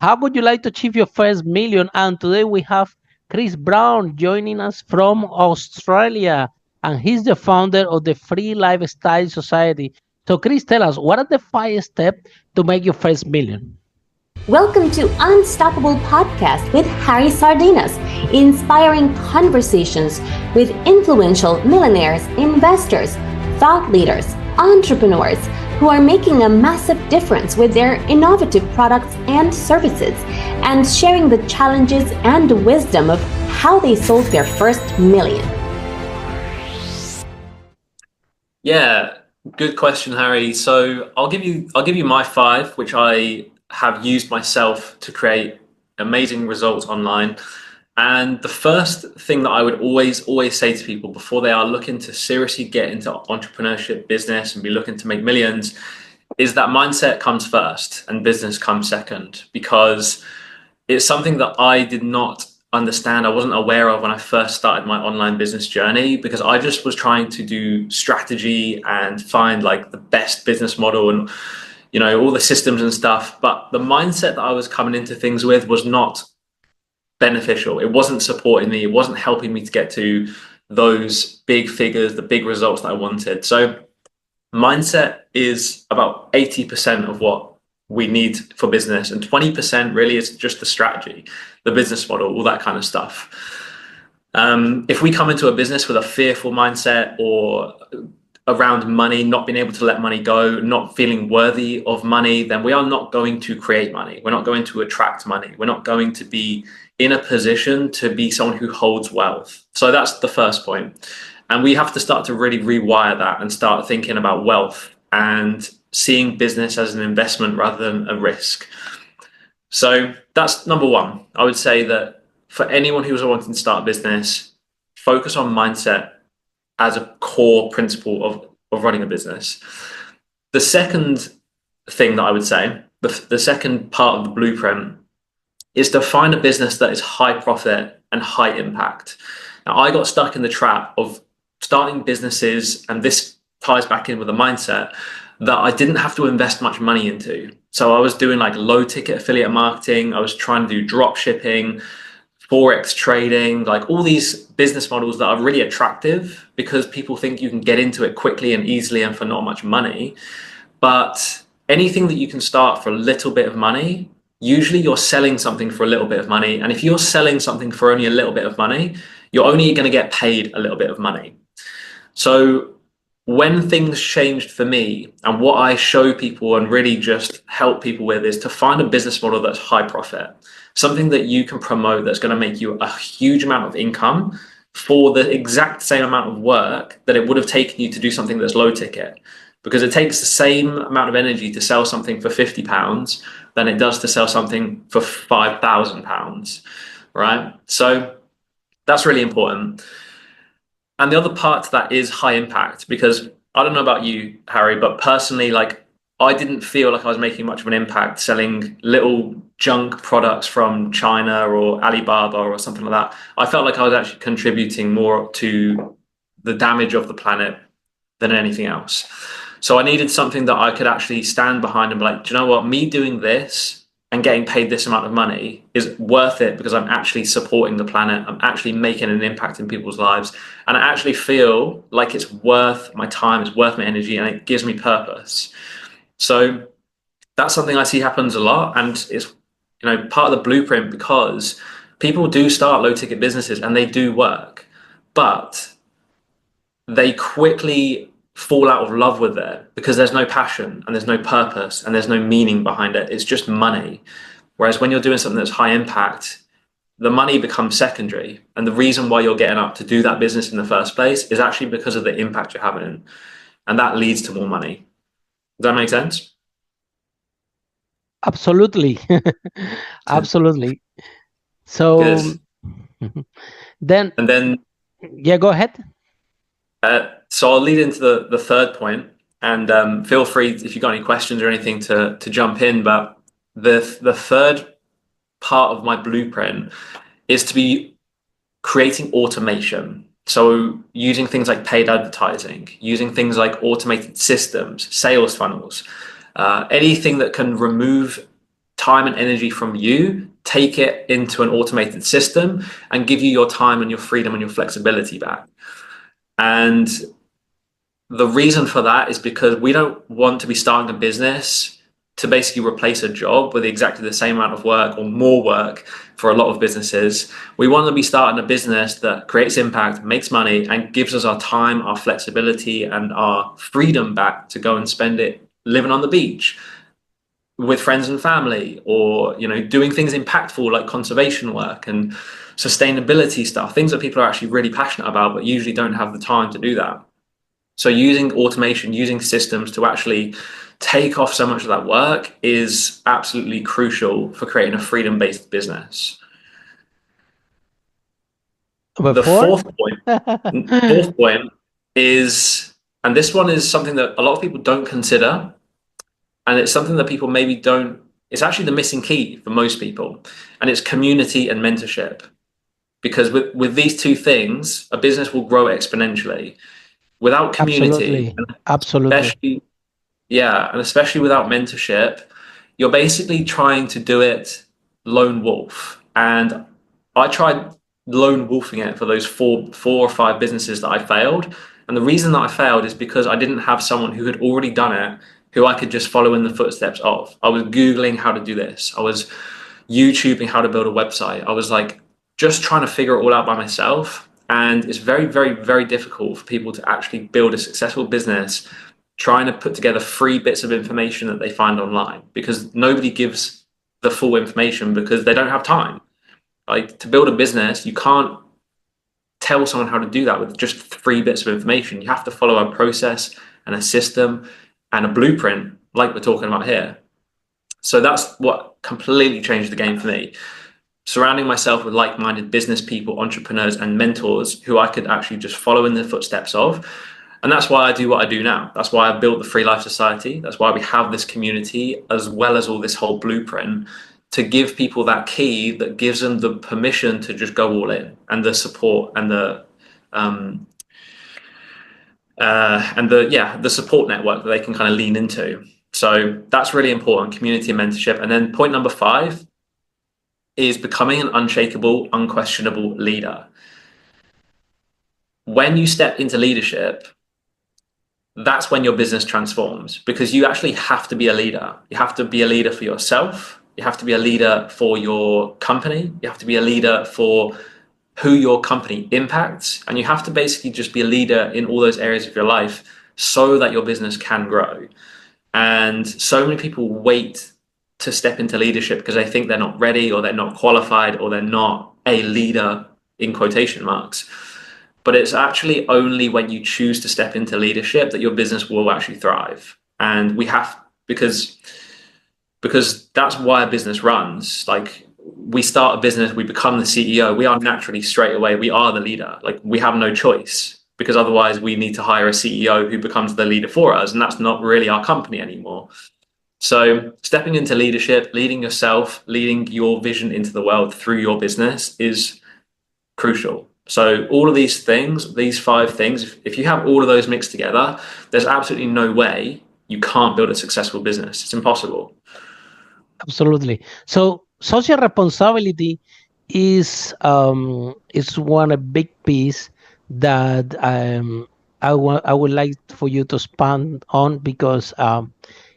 How would you like to achieve your first million? And today we have Chris Brown joining us from Australia, and he's the founder of the Free Lifestyle Society. So, Chris, tell us, what are the 5 steps to make your first million? Welcome to Unstoppable Podcast with Harry Sardinas, inspiring conversations with influential millionaires, investors, thought leaders, entrepreneurs who are making a massive difference with their innovative products and services, and sharing the challenges and wisdom of how they sold their first million. Yeah, good question, Harry. So I'll give you my 5, which I have used myself to create amazing results online. And the first thing that I would always say to people before they are looking to seriously get into entrepreneurship business and be looking to make millions is that mindset comes first and business comes second, because it's something that I did not understand. I wasn't aware of when I first started my online business journey, because I just was trying to do strategy and find like the best business model and all the systems and stuff. But the mindset that I was coming into things with was not beneficial. It wasn't supporting me. It wasn't helping me to get to those big figures, the big results that I wanted. So mindset is about 80% of what we need for business, and 20% really is just the strategy, the business model, all that kind of stuff. If we come into a business with a fearful mindset or around money, not being able to let money go, not feeling worthy of money, then we are not going to create money. We're not going to attract money. We're not going to be in a position to be someone who holds wealth. So that's the first point. And we have to start to really rewire that and start thinking about wealth and seeing business as an investment rather than a risk. So that's number 1. I would say that for anyone who's wanting to start a business, focus on mindset as a core principle of running a business. The second thing that I would say, the second part of the blueprint, is to find a business that is high profit and high impact. Now, I got stuck in the trap of starting businesses, and this ties back in with the mindset, that I didn't have to invest much money into. So I was doing like low ticket affiliate marketing. I was trying to do drop shipping, Forex trading, like all these business models that are really attractive because people think you can get into it quickly and easily and for not much money. But anything that you can start for a little bit of money, usually you're selling something for a little bit of money. And if you're selling something for only a little bit of money, you're only going to get paid a little bit of money. So when things changed for me, and what I show people and really just help people with, is to find a business model that's high profit, something that you can promote that's going to make you a huge amount of income for the exact same amount of work that it would have taken you to do something that's low ticket. Because it takes the same amount of energy to sell something for £50 than it does to sell something for £5,000, right? So that's really important. And the other part to that is high impact, because I don't know about you, Harry, but personally, like, I didn't feel like I was making much of an impact selling little junk products from China or Alibaba or something like that. I felt like I was actually contributing more to the damage of the planet than anything else. So I needed something that I could actually stand behind and be like, do you know what? Me doing this and getting paid this amount of money is worth it because I'm actually supporting the planet. I'm actually making an impact in people's lives. And I actually feel like it's worth my time, it's worth my energy, and it gives me purpose. So that's something I see happens a lot. And it's, part of the blueprint, because people do start low ticket businesses and they do work, but they quickly fall out of love with it because there's no passion and there's no purpose and there's no meaning behind it. It's just money. Whereas when you're doing something that's high impact, the money becomes secondary. And the reason why you're getting up to do that business in the first place is actually because of the impact you're having. And that leads to more money. Does that make sense? Absolutely. Absolutely. So then, and then, yeah, go ahead. So I'll lead into the third point, and feel free if you've got any questions or anything to jump in. But the third part of my blueprint is to be creating automation. So using things like paid advertising, using things like automated systems, sales funnels, anything that can remove time and energy from you, take it into an automated system, and give you your time and your freedom and your flexibility back. And the reason for that is because we don't want to be starting a business to basically replace a job with exactly the same amount of work or more work for a lot of businesses. We want to be starting a business that creates impact, makes money, and gives us our time, our flexibility, and our freedom back to go and spend it living on the beach with friends and family, or doing things impactful like conservation work and sustainability stuff, things that people are actually really passionate about but usually don't have the time to do that. So using automation, using systems to actually take off so much of that work is absolutely crucial for creating a freedom-based business. The Before? fourth point is, and this one is something that a lot of people don't consider, and it's something that people maybe don't, it's actually the missing key for most people, and it's community and mentorship. Because with these two things, a business will grow exponentially. Without community, Absolutely. especially without mentorship, you're basically trying to do it lone wolf. And I tried lone wolfing it for those four or five businesses that I failed. And the reason that I failed is because I didn't have someone who had already done it, who I could just follow in the footsteps of. I was Googling how to do this. I was YouTubing how to build a website. I was like just trying to figure it all out by myself. And it's very, very, very difficult for people to actually build a successful business trying to put together 3 bits of information that they find online, because nobody gives the full information because they don't have time. Like, to build a business, you can't tell someone how to do that with just 3 bits of information. You have to follow a process and a system and a blueprint like we're talking about here. So that's what completely changed the game for me. Surrounding myself with like-minded business people, entrepreneurs, and mentors who I could actually just follow in the footsteps of. And that's why I do what I do now. That's why I built the Free Life Society. That's why we have this community, as well as all this whole blueprint, to give people that key that gives them the permission to just go all in, and the support and the support network that they can kind of lean into. So that's really important, community and mentorship. And then point number 5 is becoming an unshakable, unquestionable leader. When you step into leadership, that's when your business transforms, because you actually have to be a leader. You have to be a leader for yourself. You have to be a leader for your company. You have to be a leader for who your company impacts. And you have to basically just be a leader in all those areas of your life so that your business can grow. And so many people wait to step into leadership because they think they're not ready, or they're not qualified, or they're not a leader in quotation marks. But it's actually only when you choose to step into leadership that your business will actually thrive. And we have, because that's why a business runs. Like, we start a business, we become the CEO, we are naturally straight away, we are the leader. Like, we have no choice, because otherwise we need to hire a CEO who becomes the leader for us, and that's not really our company anymore. So stepping into leadership, leading yourself, leading your vision into the world through your business is crucial. So all of these things, these 5 things, if you have all of those mixed together, there's absolutely no way you can't build a successful business. It's impossible. Absolutely. So social responsibility is one a big piece that I would like for you to expand on, because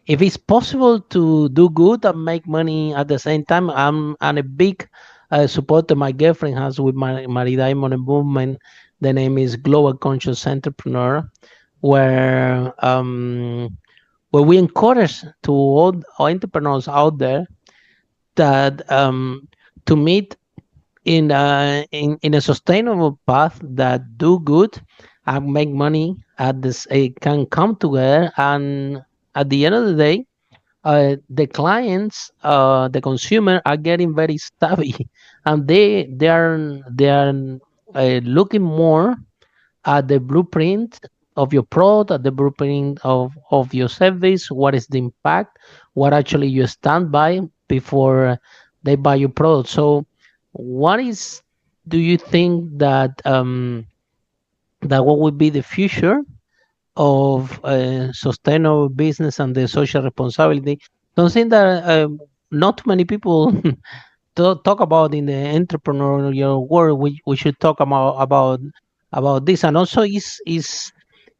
if it's possible to do good and make money at the same time, I'm a big supporter my girlfriend has with my Diamond movement. The name is Global Conscious Entrepreneur, where we encourage to all entrepreneurs out there that to meet in a sustainable path, that do good and make money at this, it can come together, and at the end of the day, the clients, the consumer are getting very savvy, and they are looking more at the blueprint of your product, at the blueprint of your service. What is the impact? What actually you stand by before they buy your product? So, what is do you think that what would be the future of sustainable business and the social responsibility? Something that not many people talk about in the entrepreneurial world. We should talk about this, and also is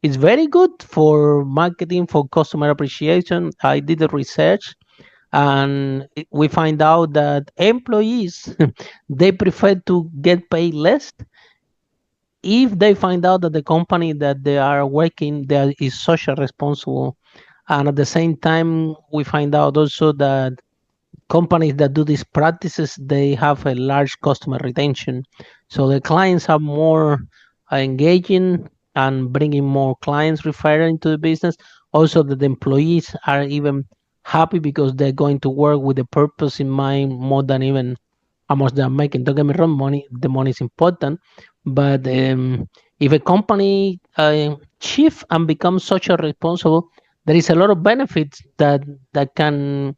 very good for marketing, for customer appreciation. I did the research, and we find out that employees they prefer to get paid less if they find out that the company that they are working there is social responsible. And at the same time, we find out also that companies that do these practices they have a large customer retention, so the clients are more engaging and bringing more clients referring to the business. Also that the employees are even happy because they're going to work with a purpose in mind more than even how much they're making. Don't get me wrong, the money is important, but if a company shift and becomes social responsible, there is a lot of benefits that can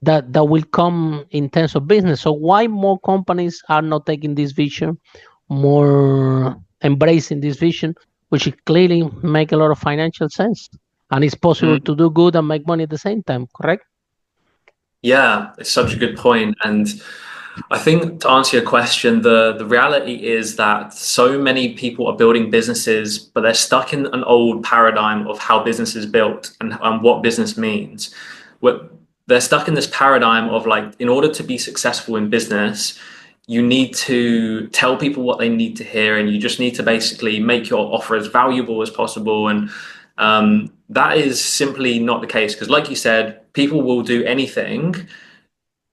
that will come in terms of business. So why more companies are not taking this vision, more embracing this vision, which it clearly make a lot of financial sense, and it's possible Mm. to do good and make money at the same time. Correct? Yeah, it's such a good point. And I think to answer your question, the reality is that so many people are building businesses, but they're stuck in an old paradigm of how business is built and what business means. What they're stuck in this paradigm of like, in order to be successful in business, you need to tell people what they need to hear, and you just need to basically make your offer as valuable as possible. And that is simply not the case, because, like you said, people will do anything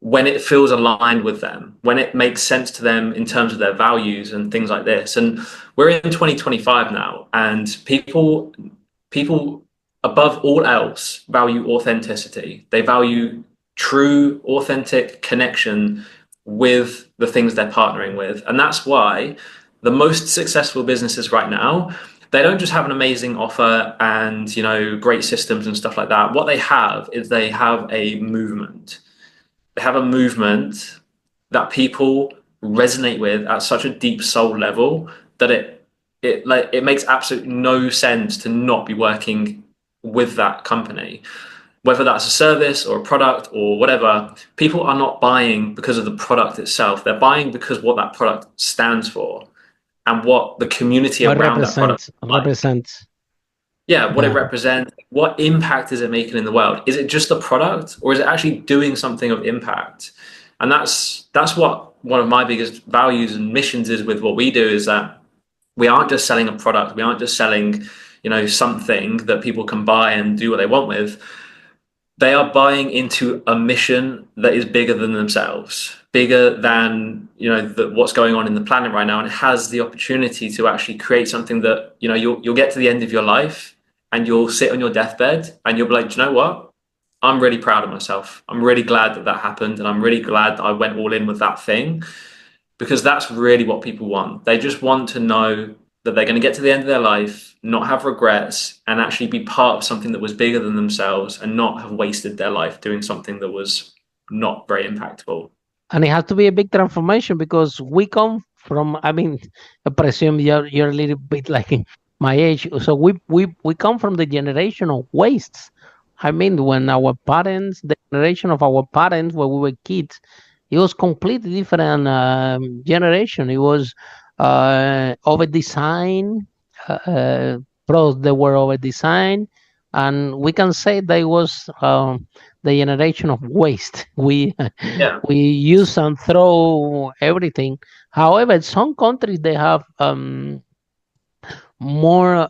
when it feels aligned with them, when it makes sense to them in terms of their values and things like this. And we're in 2025 now, and people above all else value authenticity. They value true, authentic connection with the things they're partnering with. And that's why the most successful businesses right now, they don't just have an amazing offer and, you know, great systems and stuff like that. What they have is they have a movement. They have a movement that people resonate with at such a deep soul level that it makes absolutely no sense to not be working with that company. Whether that's a service or a product or whatever, people are not buying because of the product itself. They're buying because what that product stands for and what the community What around that product represents is like. represents Yeah, what it Yeah. represents, what impact is it making in the world? Is it just a product, or is it actually doing something of impact? And that's what one of my biggest values and missions is with what we do, is that we aren't just selling a product, we aren't just selling, you know, something that people can buy and do what they want with. They are buying into a mission that is bigger than themselves, bigger than, you know, what's going on in the planet right now, and it has the opportunity to actually create something that, you know, you'll get to the end of your life and you'll sit on your deathbed and you'll be like, do you know what? I'm really proud of myself. I'm really glad that that happened, and I'm really glad that I went all in with that thing, because that's really what people want. They just want to know that they're going to get to the end of their life, not have regrets, and actually be part of something that was bigger than themselves, and not have wasted their life doing something that was not very impactful. And it has to be a big transformation because we come from, I mean, I presume you're a little bit like my age. So we come from the generation of wastes. I mean, when our parents, the generation of our parents, when we were kids, it was completely different generation. It was over design, products that were over design, and we can say they was the generation of waste. We Yeah, we use and throw everything. However, some countries they have more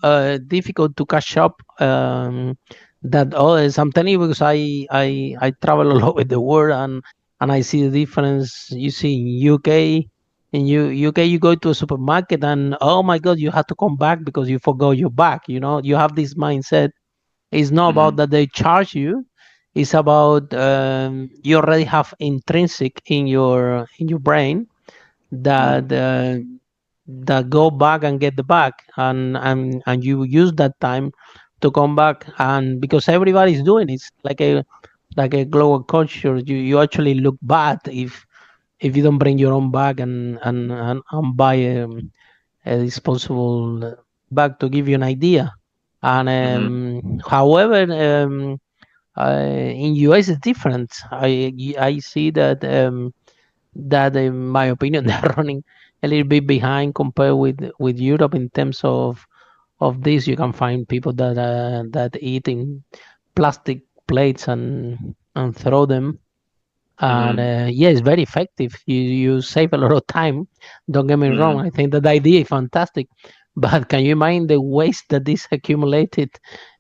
difficult to catch up than others. I'm telling you because I travel a lot with the world, and I see the difference. You see in UK. In UK, you go to a supermarket and oh my God, you have to come back because you forgot your bag. You know, you have this mindset. It's not about hmm, that they charge you. It's about you already have intrinsic in your brain that that go back and get the bag, and you use that time to come back, and because everybody's doing it, it's like a global culture. You actually look bad if you don't bring your own bag and buy a disposable bag to give you an idea. And hmm, however, In US it's different. I see that in my opinion they're running a little bit behind compared with Europe in terms of this. You can find people that eat in plastic plates and throw them. And Hmm. yeah, it's very effective. You save a lot of time. Don't get me wrong. Hmm. I think that idea is fantastic. But can you imagine the waste that is accumulated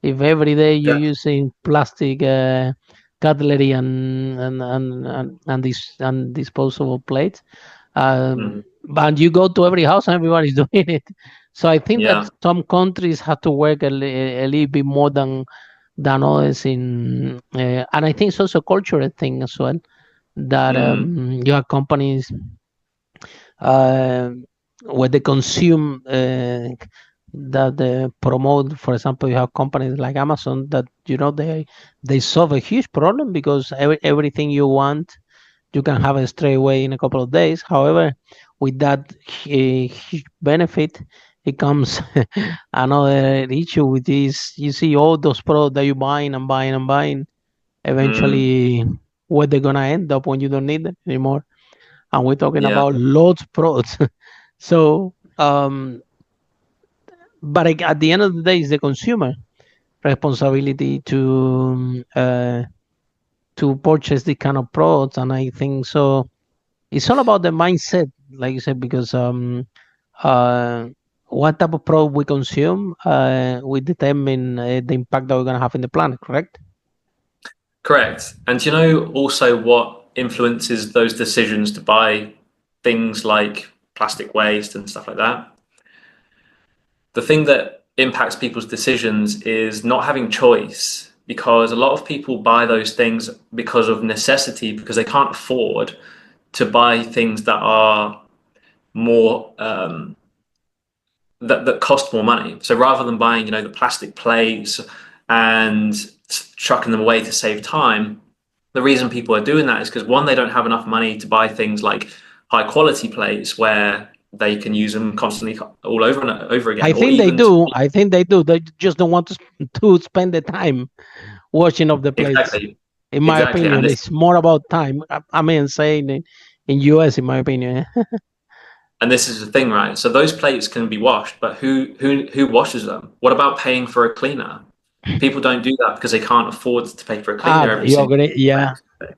if every day you're Yeah. using plastic cutlery and disposable plates? Hmm. But you go to every house and everybody's doing it. So I think that Yeah. some countries have to work a little bit more than others and I think it's also a cultural thing as well that Hmm. you have companies uh, where they consume that promote. For example, you have companies like Amazon that they solve a huge problem because everything you want you can have it straight away in a couple of days. However, with that huge benefit, it comes another issue, which is you see all those products that you're buying and buying and buying. Hmm. Eventually, where they're gonna end up when you don't need them anymore. And we're talking Yeah. about loads of products. So, but at the end of the day, it's the consumer responsibility to purchase this kind of products, and I think so. It's all about the mindset, like you said, because uh, what type of product we consume will determine the impact that we're gonna have in the planet. Correct? Correct. And do you know also what influences those decisions to buy things like plastic waste and stuff like that? The thing that impacts people's decisions is not having choice, because a lot of people buy those things because of necessity, because they can't afford to buy things that are more that cost more money. So rather than buying, the plastic plates and chucking them away to save time, the reason people are doing that is because, one, they don't have enough money to buy things like high quality plates where they can use them constantly all over and over again, I or think they even to do. I think they do. They just don't want to spend the time washing up the plates. exactly, In my exactly. And opinion, this it's more about time. I mean, saying in US, in my opinion. and this is the thing, right? So those plates can be washed, but who washes them? What about paying for a cleaner? People don't do that because they can't afford to pay for a cleaner every You single agree? Yeah. day.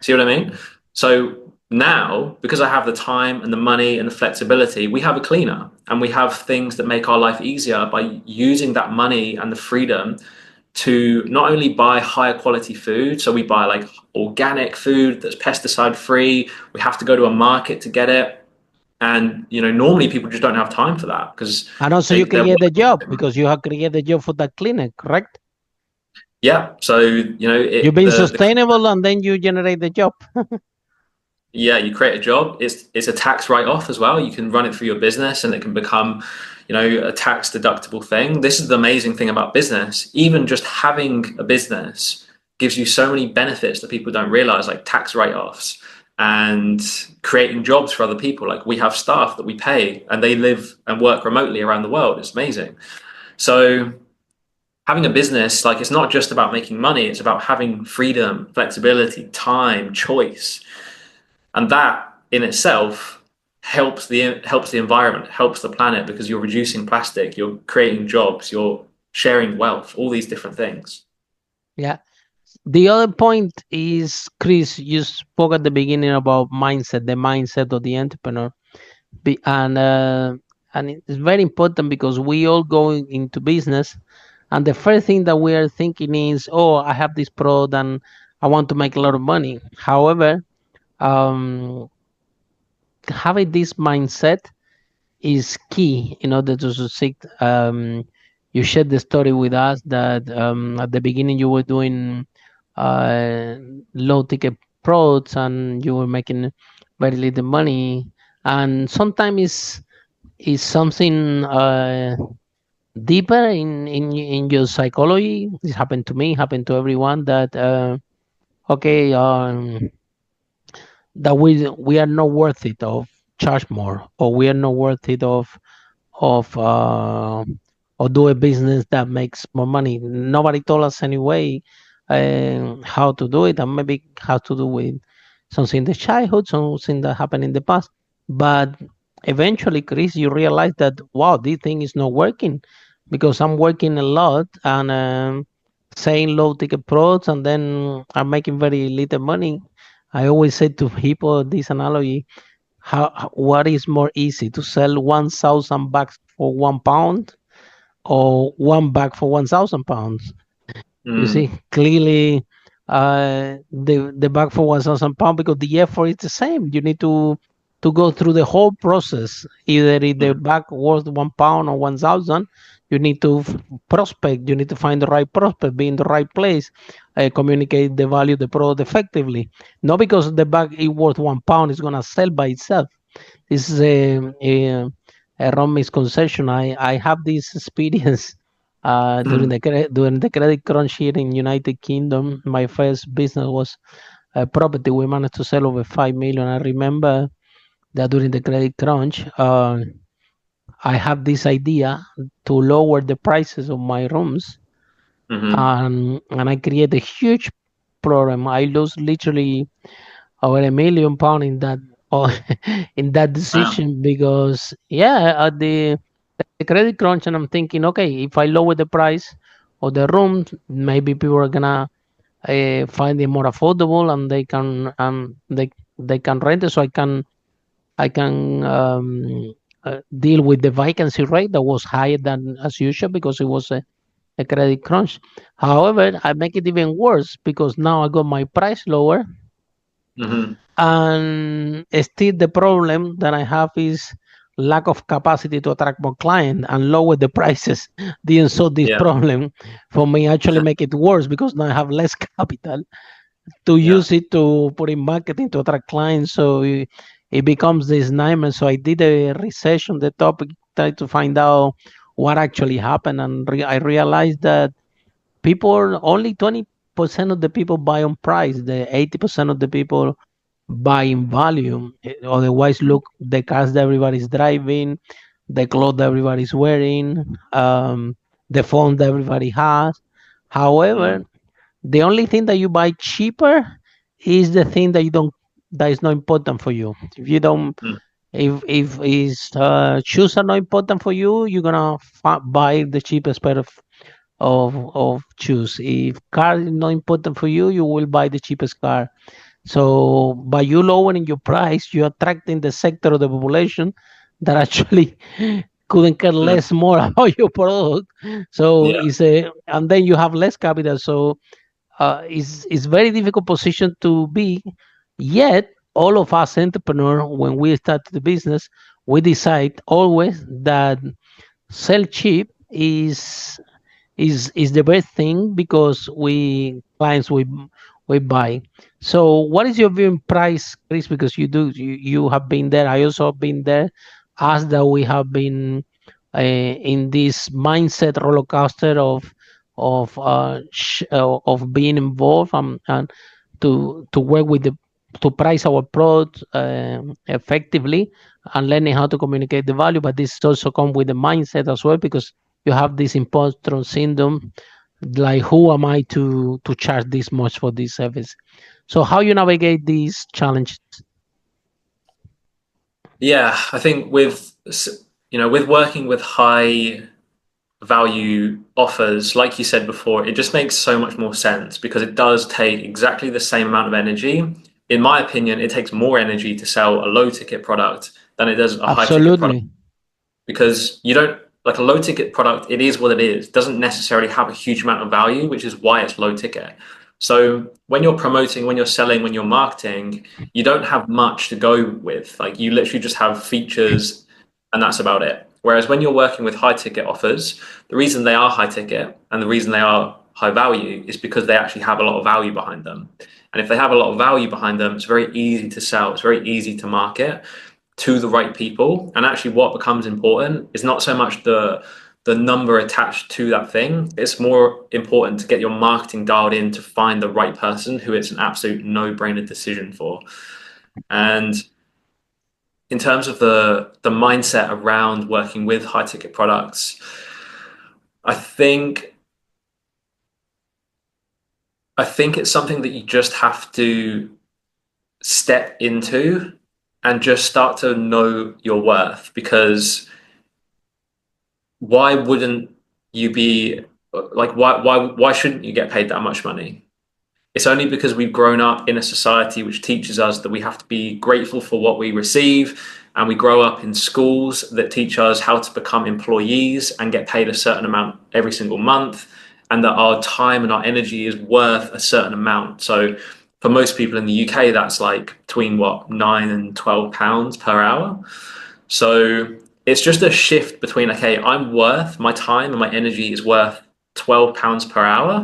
See what I mean? So now, because I have the time and the money and the flexibility, we have a cleaner and we have things that make our life easier by using that money and the freedom to not only buy higher quality food. So we buy like organic food that's pesticide free. We have to go to a market to get it. And normally people just don't have time for that because And also, you they're create the job working. because you have created the job for that clinic, correct? Yeah. So You're it being the sustainable and then you generate the job. yeah, you create a job. It's a tax write-off as well. You can run it through your business and it can become, a tax deductible thing. This is the amazing thing about business. Even just having a business gives you so many benefits that people don't realize, like tax write-offs and creating jobs for other people. Like we have staff that we pay and they live and work remotely around the world. It's amazing. So having a business, like it's not just about making money, it's about having freedom, flexibility, time, choice. And that in itself helps the environment, helps the planet, because you're reducing plastic, you're creating jobs, you're sharing wealth, all these different things. Yeah. The other point is, Chris, you spoke at the beginning about mindset, the mindset of the entrepreneur. Be, and it's very important because we all go into business, and the first thing that we are thinking is, oh, I have this product and I want to make a lot of money. However, um, having this mindset is key in order to succeed. You shared the story with us that at the beginning you were doing uh, low ticket products and you were making very little money, and sometimes it's something deeper in your psychology. This happened to me, happened to everyone that okay, that we are not worth it of charge more, or we are not worth it of or do a business that makes more money. Nobody told us anyway. how to do it, and maybe how to do with something in the childhood, something that happened in the past. But eventually, Chris, you realize that wow, this thing is not working because I'm working a lot and saying low ticket products, and then I'm making very little money. I always say to people this analogy: what is more easy to sell 1,000 bags for £1 or one bag for £1,000? You Mm. see, clearly, the bag for £1,000 because the effort is the same. You need to go through the whole process. Either if the Mm. bag worth £1 or 1,000, you need to prospect. You need to find the right prospect, be in the right place, communicate the value of the product effectively. Not because the bag is worth £1, it's gonna sell by itself. This is a wrong misconception. I have this experience Mm. during the credit crunch here in United Kingdom. My first business was a property. We managed to sell over 5 million. I remember that during the credit crunch, I have this idea to lower the prices of my rooms, Mm-hmm. and I create a huge problem. I lose literally over £1 million in that oh, in that Wow. decision because at the credit crunch, and I'm thinking, okay, if I lower the price of the room, maybe people are gonna find it more affordable, and they can rent it, so I can deal with the vacancy rate that was higher than as usual because it was a credit crunch. However, I make it even worse because now I got my price lower, Mm-hmm. and still the problem that I have is lack of capacity to attract more clients, and lower the prices didn't solve this Yeah. problem. For me, actually make it worse because now I have less capital to Yeah. use it to put in marketing to attract clients. So it becomes this nightmare. So I did a research on the topic, try to find out what actually happened, and I realized that people, only 20% of the people buy on price. The 80% of the people buy in volume. Otherwise, look, the cars that everybody's driving, the clothes that everybody's wearing, the phone that everybody has. However, Mm. the only thing that you buy cheaper is the thing that you don't, that is not important for you. If you don't, Mm. if is shoes are not important for you, you're gonna buy the cheapest pair of shoes. If car is not important for you, you will buy the cheapest car. So by you lowering your price, you're attracting the sector of the population that actually couldn't care Mm. less more about your product. So Yeah. it's a, and then you have less capital. So it's very difficult position to be. Yet all of us entrepreneurs, when we start the business, we decide always that sell cheap is the best thing because we clients we buy. So what is your view in price, Chris? Because you have been there. I also have been there. As that we have been in this mindset roller coaster of being involved, and to work with the to price our product effectively, and learning how to communicate the value. But this also comes with the mindset as well because you have this imposter syndrome, like who am I to charge this much for this service? So how you navigate these challenges? Yeah. I think with working with high value offers, like you said before, it just makes so much more sense because it does take exactly the same amount of energy. In my opinion, it takes more energy to sell a low ticket product than it does a high ticket product Absolutely. because you don't like a low ticket product, it is what it is, doesn't necessarily have a huge amount of value, which is why it's low ticket. So when you're promoting, when you're selling, when you're marketing, you don't have much to go with. Like you literally just have features and that's about it. Whereas when you're working with high ticket offers, the reason they are high ticket and the reason they are high value is because they actually have a lot of value behind them. And if they have a lot of value behind them, it's very easy to sell, it's very easy to market to the right people. And actually what becomes important is not so much the number attached to that thing. It's more important to get your marketing dialed in to find the right person who it's an absolute no-brainer decision for. And in terms of the mindset around working with high ticket products, I think I think it's something that you just have to step into and just start to know your worth, because why wouldn't you be like, why shouldn't you get paid that much money? It's only because we've grown up in a society which teaches us that we have to be grateful for what we receive, and we grow up in schools that teach us how to become employees and get paid a certain amount every single month, and that our time and our energy is worth a certain amount. So for most people in the UK, that's like between what, £9 and £12 per hour. So it's just a shift between, okay, I'm worth, my time and my energy is worth £12 per hour,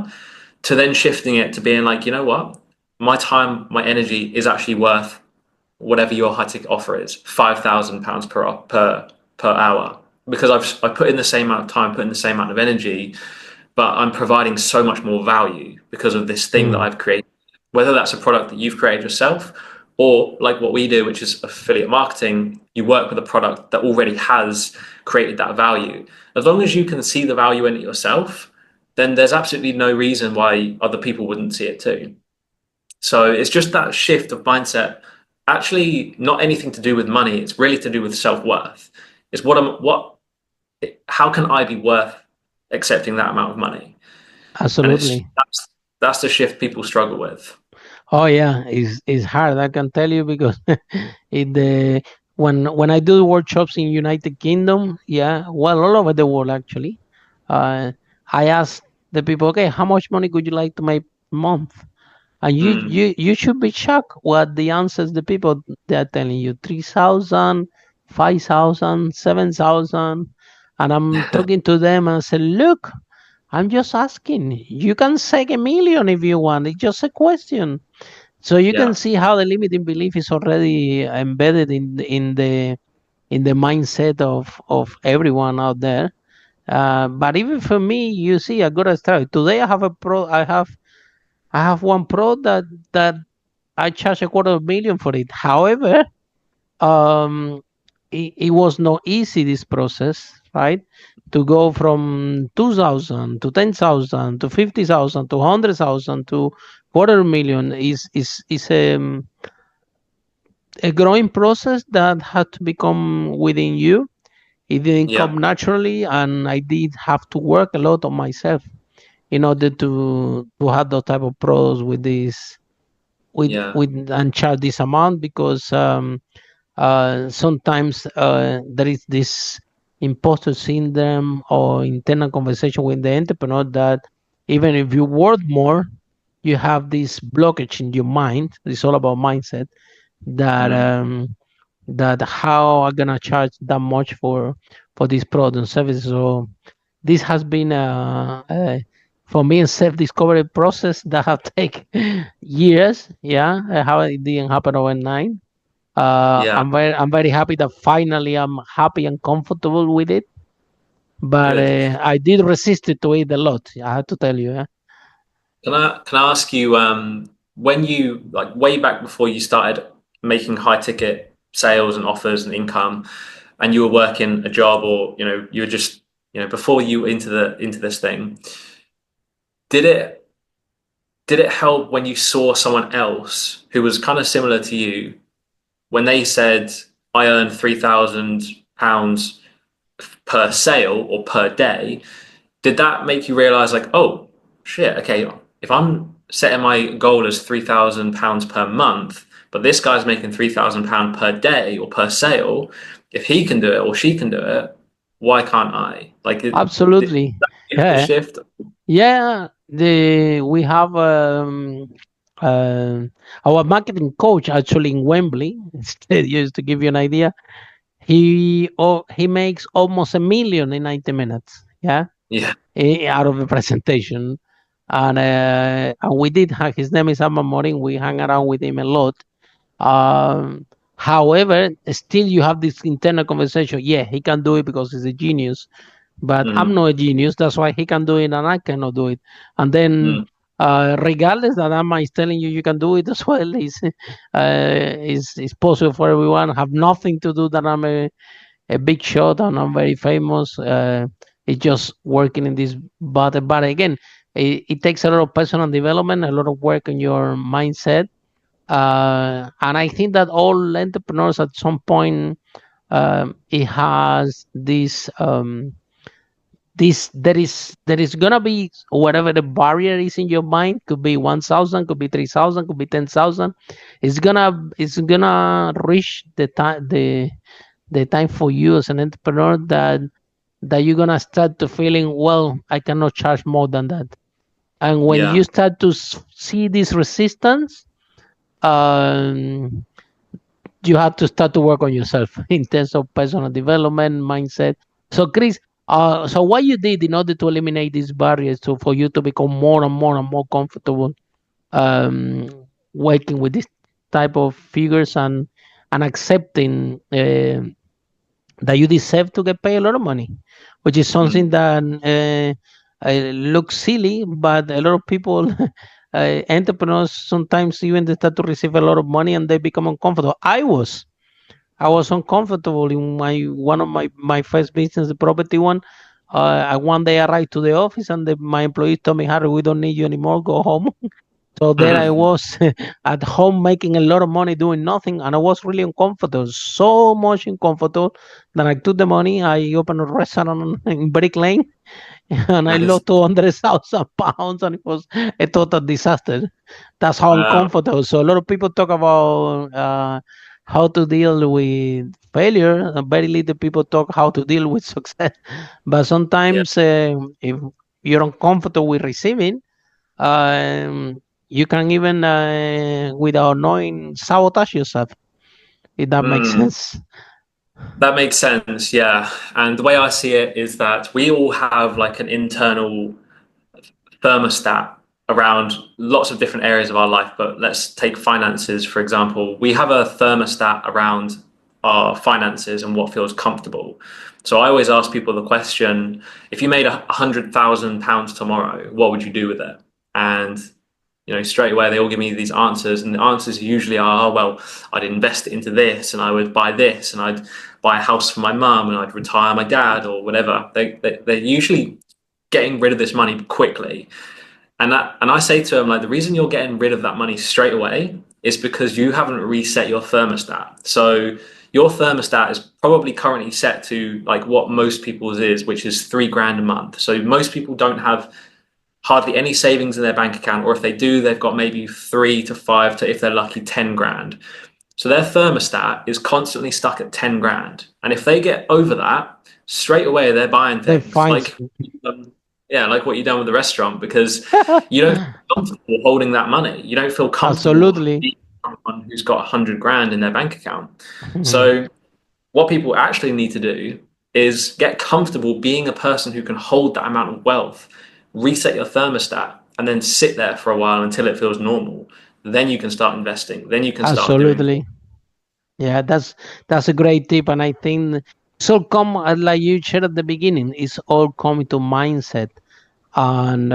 to then shifting it to being like, you know what, my time, my energy is actually worth whatever your high ticket offer is, £5,000 per hour, because I put in the same amount of time, put in the same amount of energy, but I'm providing so much more value because of this thing that Mm. I've created. Whether that's a product that you've created yourself, or like what we do, which is affiliate marketing, you work with a product that already has created that value. As long as you can see the value in it yourself, then there's absolutely no reason why other people wouldn't see it too. So it's just that shift of mindset. Actually, not anything to do with money. It's really to do with self-worth. It's how can I be worth accepting that amount of money? And Absolutely. that's the shift people struggle with. Oh yeah, it's hard. I can tell you because in the when I do workshops in United Kingdom, yeah, well, all over the world actually, uh, I ask the people, okay, how much money would you like to make a month? And Mm, you should be shocked what the answers the people they're telling you: 3,000, 5,000, 7,000, and I'm talking to them and I say, look, I'm just asking. You can say 1 million if you want. It's just a question. So you can yeah. see how the limiting belief is already embedded in the mindset of everyone out there. But even for me, you see, I got to start today. I have a pro. I have one pro that I charge 250,000 for it. However, um, it was not easy this process, right? To go from 2,000 to 10,000 to 50,000 to 100,000 to 250,000 is a growing process that had to become within you. It didn't Yeah. come naturally, and I did have to work a lot on myself in order to have those type of products with this Yeah. with and charge this amount because sometimes there is this imposter syndrome or internal conversation with the entrepreneur that even if you work more, you have this blockage in your mind. It's all about mindset that Mm, that how I'm gonna charge that much for this product and service. So this has been for me a self-discovery process that have taken years. Yeah, how it didn't happen overnight. yeah. I'm very happy that finally I'm happy and comfortable with it. But Good. I did resist it to it a lot. I have to tell you. Can I ask you, when you, like, way back before you started making high ticket sales and offers and income, and you were working a job, or you were just, before you were into this thing, did it help when you saw someone else who was kind of similar to you, when they said, I earn £3,000 per sale or per day? Did that make you realize, like, oh shit, okay, if I'm setting my goal as £3,000 per month, but this guy's making £3,000 per day or per sale, if he can do it or she can do it, why can't I? Like, did Absolutely. that give the Yeah. shift? Yeah. We have uh, our marketing coach actually in Wembley. Just to give you an idea, he makes almost 1 million in 90 minutes. Yeah, Yeah. out of the presentation, and we did. His name is Amma Morin. We hang around with him a lot. However, still you have this internal conversation. Yeah, he can do it because he's a genius, but I'm Mm, not a genius. That's why he can do it and I cannot do it. And then, mm, regardless that Amma is telling you you can do it as well, is possible for everyone. Have nothing to do that I'm a big shot and I'm very famous. It's just working in this. But again, it takes a lot of personal development, a lot of work on your mindset. And I think that all entrepreneurs at some point, it has this there is gonna be whatever the barrier is in your mind. Could be 1,000, could be 3,000, could be 10,000. It's gonna reach the time for you as an entrepreneur that you're gonna start to feeling, well, I cannot charge more than that. And when Yeah. you start to see this resistance, um, you have to start to work on yourself in terms of personal development, mindset. So, Chris, so what you did in order to eliminate these barriers, so for you to become more and more and more comfortable um, working with this type of figures and accepting that you deserve to get paid a lot of money, which is something Mm. that looks silly, but a lot of people, entrepreneurs, sometimes even they start to receive a lot of money and they become uncomfortable. I was uncomfortable in one of my first business, the property one. One day I arrived to the office and my employees told me, Harry, we don't need you anymore. Go home. So there I was at home making a lot of money doing nothing, and I was really uncomfortable, so much uncomfortable that I took the money, I opened a restaurant in Brick Lane, and I Nice. lost 200,000 pounds, and it was a total disaster. That's how Wow. uncomfortable. So a lot of people talk about how to deal with failure, and very little people talk how to deal with success. But Yeah. sometimes, if you're uncomfortable with receiving, um, you can even, without knowing, sabotage yourself, if that makes Mm. sense. That makes sense. Yeah. And the way I see it is that we all have like an internal thermostat around lots of different areas of our life. But let's take finances, for example. We have a thermostat around our finances and what feels comfortable. So I always ask people the question, if you made £100,000 tomorrow, what would you do with it? And straight away they all give me these answers, and the answers usually are, oh, well, I'd invest it into this, and I would buy this, and I'd buy a house for my mum, and I'd retire my dad, or whatever. They're usually getting rid of this money quickly. And I say to them, like, the reason you're getting rid of that money straight away is because you haven't reset your thermostat. So your thermostat is probably currently set to like what most people's is, which is 3 grand a month. So most people don't have hardly any savings in their bank account, or if they do, they've got maybe 3 to 5 to, if they're lucky, 10 grand. So their thermostat is constantly stuck at 10 grand. And if they get over that, straight away they're buying They things find like, yeah, like what you've done with the restaurant, because you don't feel comfortable holding that money. You don't feel comfortable absolutely. being someone who's got 100 grand in their bank account. So what people actually need to do is get comfortable being a person who can hold that amount of wealth, reset your thermostat, and then sit there for a while until it feels normal. Then you can start investing. Then you can start doing things. Absolutely. Yeah, that's a great tip, and I think it's all come, like you shared at the beginning. It's all coming to mindset, and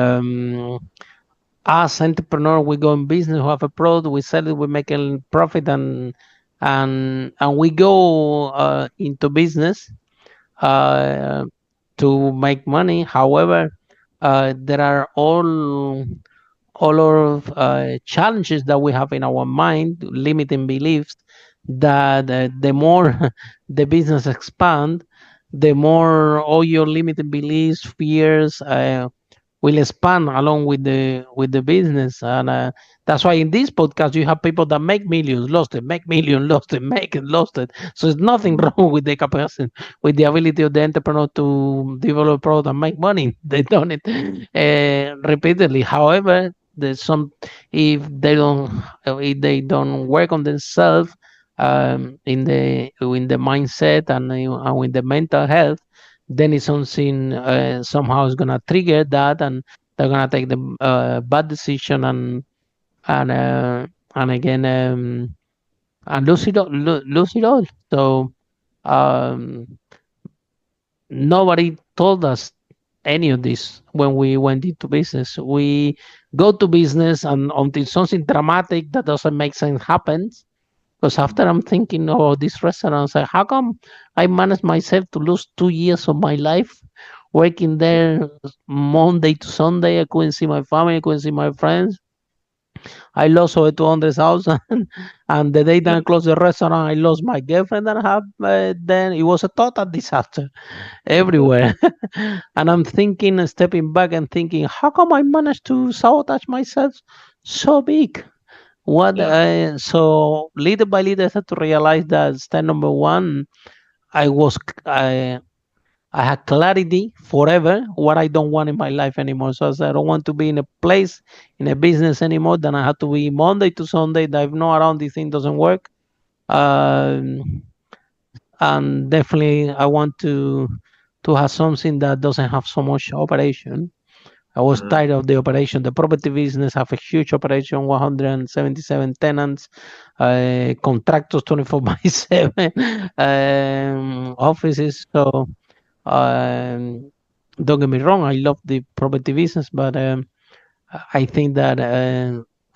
as entrepreneur, we go in business, we have a product, we sell it, we make a profit, and we go into business uh, to make money. However, there are all of challenges that we have in our mind, limiting beliefs, that the more the business expand, the more all your limiting beliefs, fears, will expand along with the business. And that's why in this podcast you have people that make millions, lost it, make millions, lost it, make it, lost it. So it's nothing wrong with the capacity, with the ability of the entrepreneur to develop a product and make money. They done it repeatedly. However, there's some, if they don't work on themselves, in the mindset and with the mental health, then it's something, somehow is gonna trigger that, and they're gonna take the bad decision, and uh, and again, and lose it all. So um, nobody told us any of this when we went into business. We go to business, and until something dramatic that doesn't make sense happens. Because after I'm thinking, oh, this restaurant, I say, how come I managed myself to lose 2 years of my life working there Monday to Sunday. I couldn't see my family, I couldn't see my friends. I lost over 200,000. And the day that Yeah. I closed the restaurant, I lost my girlfriend that I have. Then it was a total disaster everywhere. And I'm thinking, stepping back and thinking, how come I managed to sabotage myself so big? What? Yeah. So little by little, I had to realize that step number one, I was I had clarity forever what I don't want in my life anymore. So I said, I don't want to be in a place, in a business anymore. Then I had to be Monday to Sunday. That if not around, this thing doesn't work. Um, and definitely, I want to have something that doesn't have so much operation. I was Mhm. tired of the operation. The property business have a huge operation, 177 tenants, contractors 24 by 7, offices. So um, don't get me wrong, I love the property business, but I think that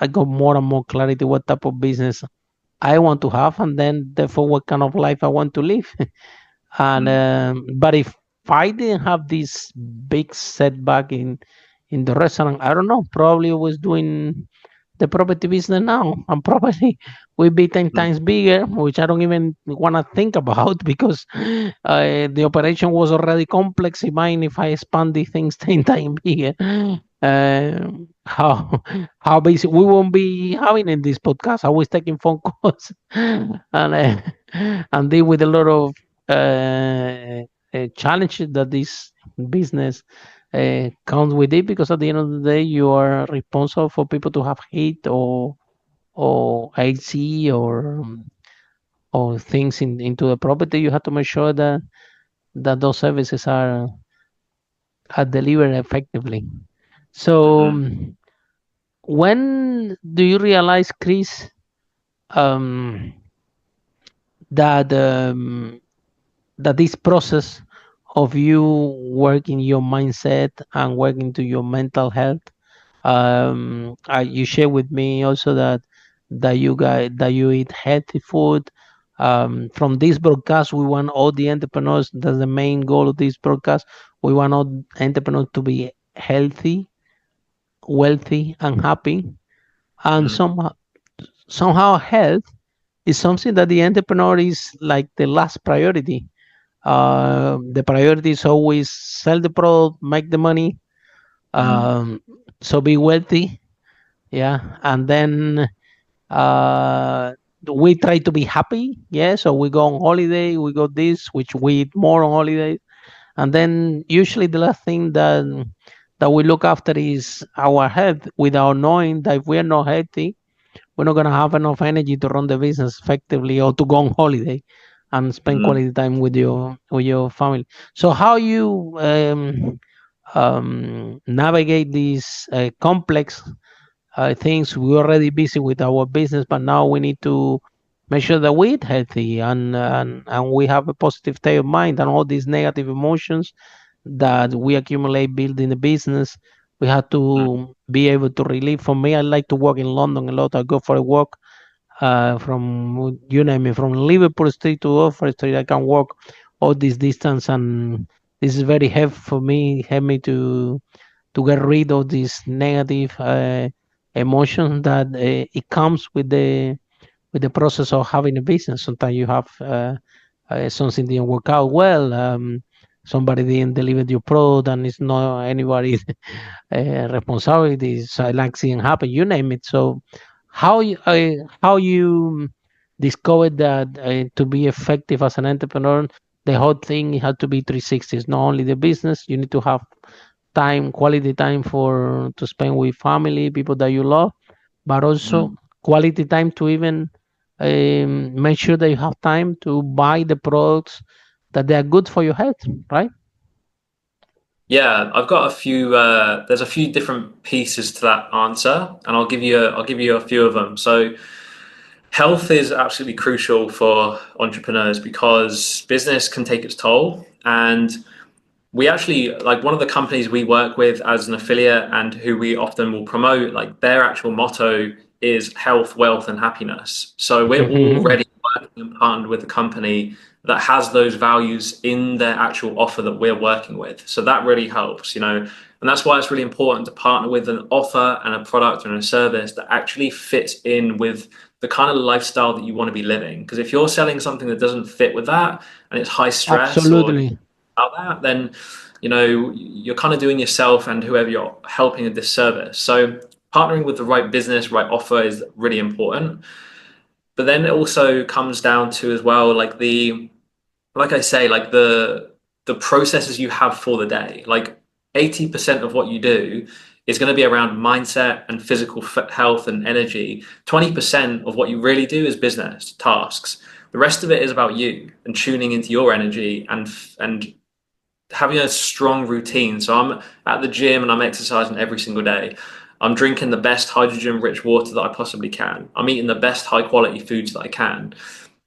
I got more and more clarity what type of business I want to have, and then therefore what kind of life I want to live. And Mm. but if I didn't have this big setback in the restaurant, I don't know. Probably I was doing the property business now, and probably will be 10 Mm. times bigger, which I don't even want to think about because the operation was already complex. Imagine if I expand the things 10 times bigger. How busy we won't be having in this podcast. I was taking phone calls and deal with a lot of challenges that this business comes with it, because at the end of the day you are responsible for people to have heat or AC or things into the property. You have to make sure that those services are delivered effectively. So Mhm. when do you realize, Chris, um, that that this process of you working your mindset and working to your mental health, you share with me also that you eat healthy food. From this broadcast, we want all the entrepreneurs. That's the main goal of this broadcast. We want all entrepreneurs to be healthy, wealthy, and happy. And Mhm. somehow health is something that the entrepreneur is like the last priority. The priority is always sell the product, make the money, Mhm. um, so be wealthy, yeah, and then uh, we try to be happy, yeah. So we go on holiday, we go this, which we eat more on holidays, and then usually the last thing that we look after is our health, without knowing that if we are not healthy, we're not gonna have enough energy to run the business effectively or to go on holiday and spend Mhm. quality time with your family. So how you navigate these complex things? We're already busy with our business, but now we need to make sure that we eat healthy and we have a positive state of mind, and all these negative emotions that we accumulate building the business, we have Mm. to be able to relieve. For me, I like to walk in London a lot. I go for a walk from, you name it, from Liverpool Street to Oxford Street. I can walk all this distance, and this is very helpful for me. Help me to get rid of this negative emotion that it comes with the process of having a business. Sometimes you have something didn't work out well. Somebody didn't deliver your product, and it's not anybody's responsibility. So an accident happened, you name it. So how you discovered that to be effective as an entrepreneur, the whole thing had to be 360. It's not only the business. You need to have time, quality time for to spend with family, people that you love, but also Mhm. quality time to even make sure that you have time to buy the products that they are good for your health, right? Yeah, I've got a few. There's a few different pieces to that answer, and I'll give you a few of them. So, health is absolutely crucial for entrepreneurs because business can take its toll, and we actually like one of the companies we work with as an affiliate and who we often will promote. Like their actual motto is health, wealth, and happiness. So we're Hmm. already working and partnered with a company that has those values in their actual offer that we're working with. So that really helps, and that's why it's really important to partner with an offer and a product and a service that actually fits in with the kind of lifestyle that you want to be living. Because if you're selling something that doesn't fit with that and it's high stress or Absolutely. about that, then you're kind of doing yourself and whoever you're helping a disservice. So partnering with the right business, right offer is really important. But then it also comes down to as well, like I say, like the processes you have for the day. Like 80% of what you do is going to be around mindset and physical health and energy. 20% of what you really do is business tasks. The rest of it is about you and tuning into your energy and having a strong routine. So I'm at the gym and I'm exercising every single day. I'm drinking the best hydrogen rich water that I possibly can. I'm eating the best high quality foods that I can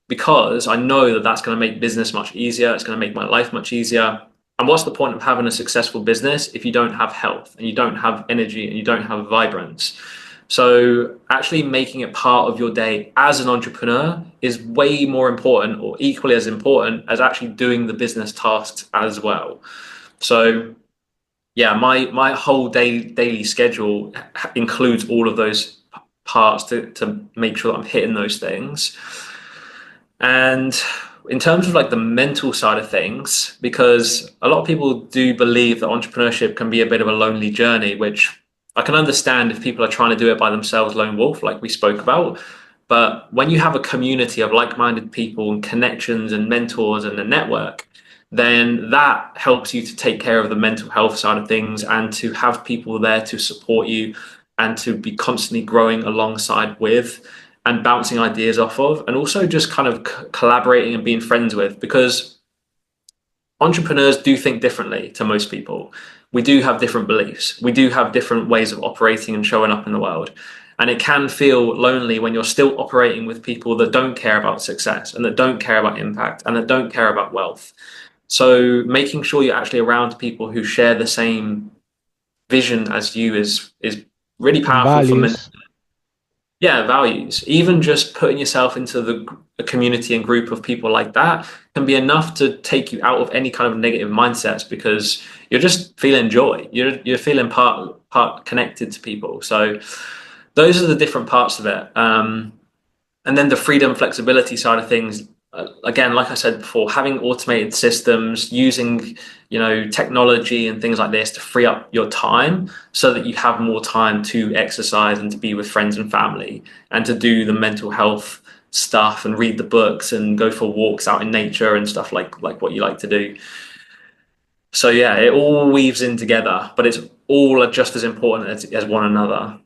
because I know that that's going to make business much easier. It's going to make my life much easier. And what's the point of having a successful business if you don't have health and you don't have energy and you don't have vibrance? So actually making it part of your day as an entrepreneur is way more important or equally as important as actually doing the business tasks as well. So yeah, my whole daily schedule includes all of those parts to make sure that I'm hitting those things. And in terms of like the mental side of things, because a lot of people do believe that entrepreneurship can be a bit of a lonely journey, which I can understand if people are trying to do it by themselves, lone wolf, like we spoke about. But when you have a community of like-minded people and connections and mentors and a network, then that helps you to take care of the mental health side of things and to have people there to support you and to be constantly growing alongside with and bouncing ideas off of, and also just kind of collaborating and being friends with, because entrepreneurs do think differently to most people. We do have different beliefs. We do have different ways of operating and showing up in the world. And it can feel lonely when you're still operating with people that don't care about success and that don't care about impact and that don't care about wealth. So making sure you're actually around people who share the same vision as you is really And powerful for men. values. Yeah, values. Even just putting yourself into a community and group of people like that can be enough to take you out of any kind of negative mindsets because you're just feeling joy. You're feeling part connected to people. So those are the different parts of it. And then the freedom, flexibility side of things. Again, like I said before, having automated systems, using technology and things like this to free up your time so that you have more time to exercise and to be with friends and family and to do the mental health stuff and read the books and go for walks out in nature and stuff like what you like to do. So yeah, it all weaves in together, but it's all just as important as one another.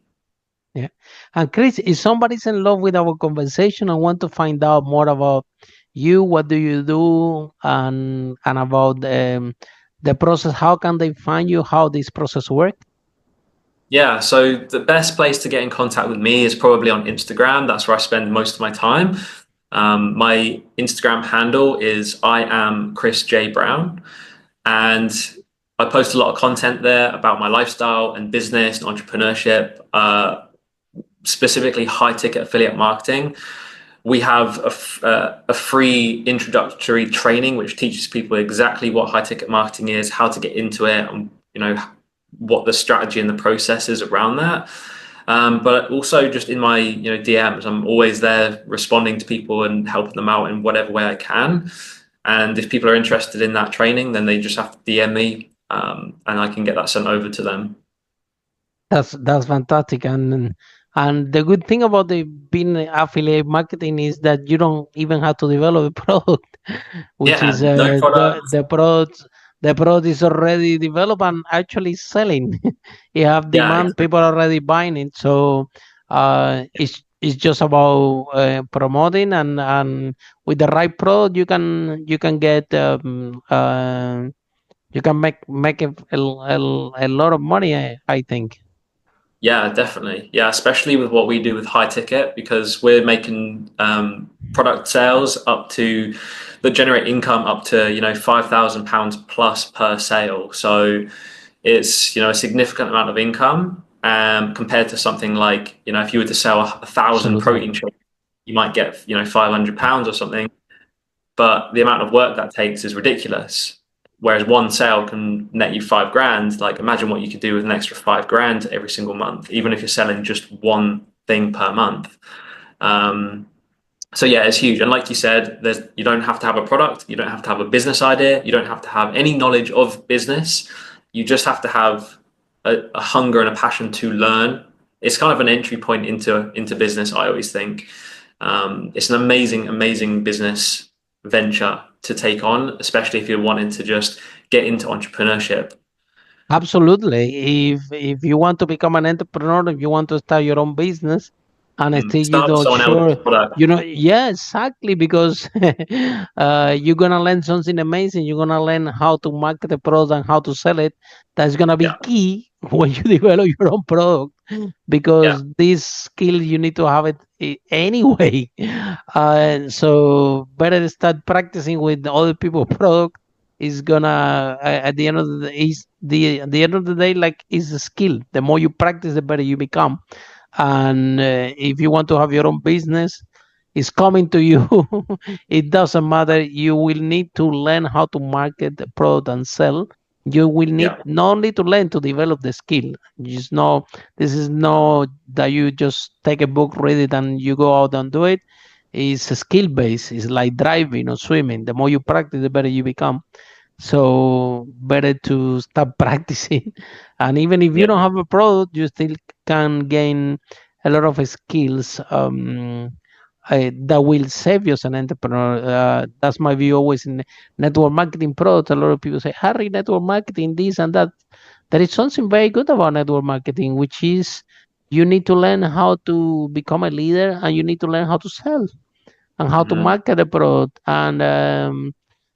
Yeah. And Chris, if somebody's in love with our conversation and want to find out more about you, what do you do, and about the process, how can they find you? How this process works? Yeah, so the best place to get in contact with me is probably on Instagram. That's where I spend most of my time. My Instagram handle is I am Chris J Brown, and I post a lot of content there about my lifestyle and business and entrepreneurship, specifically high ticket affiliate marketing. We have a free introductory training which teaches people exactly what high ticket marketing is, how to get into it, and what the strategy and the process is around that. But also just in my DMs, I'm always there responding to people and helping them out in whatever way I can. And if people are interested in that training, then they just have to DM me, and I can get that sent over to them. That's fantastic, and the good thing about the being affiliate marketing is that you don't even have to develop a product, which is Yeah, no product. the product is already developed and actually selling. You have Yeah, demand, people are already buying it, so it's just about promoting and with the right product you can get you can make a lot of money. I think. yeah, definitely. Yeah, especially with what we do with high ticket, because we're making product sales up to that generate income up to £5,000 plus per sale. So it's a significant amount of income compared to something like if you were to sell 1,000 Absolutely. protein shakes. you might get, you know, £500 or something, but the amount of work that takes is ridiculous. Whereas one sale can net you 5 grand. Like, imagine what you could do with an extra 5 grand every single month, even if you're selling just one thing per month. So yeah, it's huge. And like you said, you don't have to have a product, you don't have to have a business idea, you don't have to have any knowledge of business. You just have to have a hunger and a passion to learn. It's kind of an entry point into business, I always think. It's an amazing business venture to take on, especially if you're wanting to just get into entrepreneurship. Absolutely. If you want to become an entrepreneur, if you want to start your own business, and still you Start with don't someone else's sure, product. yeah, exactly, because you're gonna learn something amazing. You're gonna learn how to market the product and how to sell it. That's gonna be Yeah, key when you develop your own product, yeah, because this skill you need to have it anyway. So better start practicing with other people's product. Is gonna at the end of the day, at the end of the day, like, is a skill. The more you practice, the better you become. And if you want to have your own business, it's coming to you. It doesn't matter. You will need to learn how to market the product and sell. You will need yeah, not only to learn, to develop the skill. Just know this is not that you just take a book, read it, and you go out and do it. It's a skill base. It's like driving or swimming. The more you practice, the better you become. So better to start practicing. And even if you yeah, don't have a product, you still can gain a lot of skills that will save you as an entrepreneur. That's my view always in network marketing products. A lot of people say, Harry, network marketing, this and that. There is something very good about network marketing, which is you need to learn how to become a leader, and you need to learn how to sell and how to market the product. And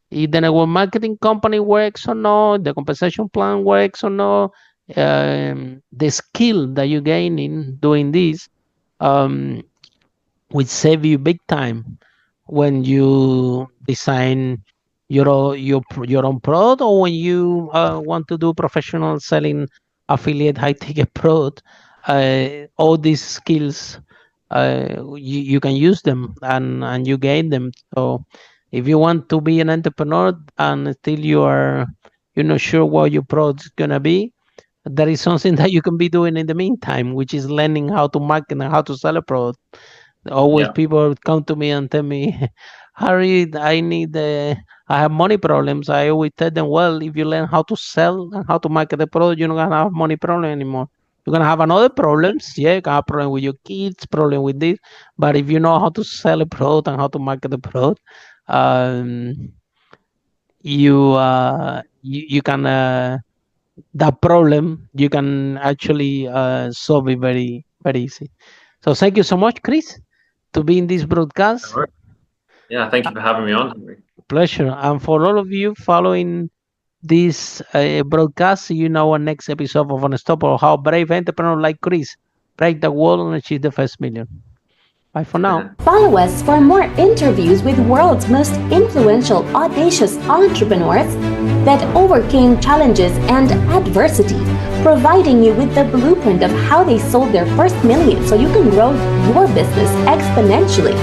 if the network marketing company works or not, the compensation plan works or not, the skill that you gain in doing this um, will save you big time when you design your own product, or when you want to do professional selling, affiliate, high ticket product. All these skills, you can use them, and you gain them. So if you want to be an entrepreneur and still you're not sure what your product is gonna be, there is something that you can be doing in the meantime, which is learning how to market and how to sell a product. Always yeah, people come to me and tell me, Harry, I have money problems. I always tell them, well, if you learn how to sell and how to market the product, you're not gonna have money problem anymore. You're gonna have another problems. Yeah, you can have problem with your kids, problem with this. But if you know how to sell a product and how to market the product, um, you can that problem you can actually solve it very easy. So thank you so much, Chris, to be in this all broadcast. right. Yeah, thank you for having me on, Henry. Pleasure. And for all of you following this broadcast, see you in our next episode of Unstoppable, how brave entrepreneur like Chris break the wall and achieve the first million. Bye for now. Follow us for more interviews with world's most influential, audacious entrepreneurs that overcame challenges and adversity, providing you with the blueprint of how they sold their first million so you can grow your business exponentially.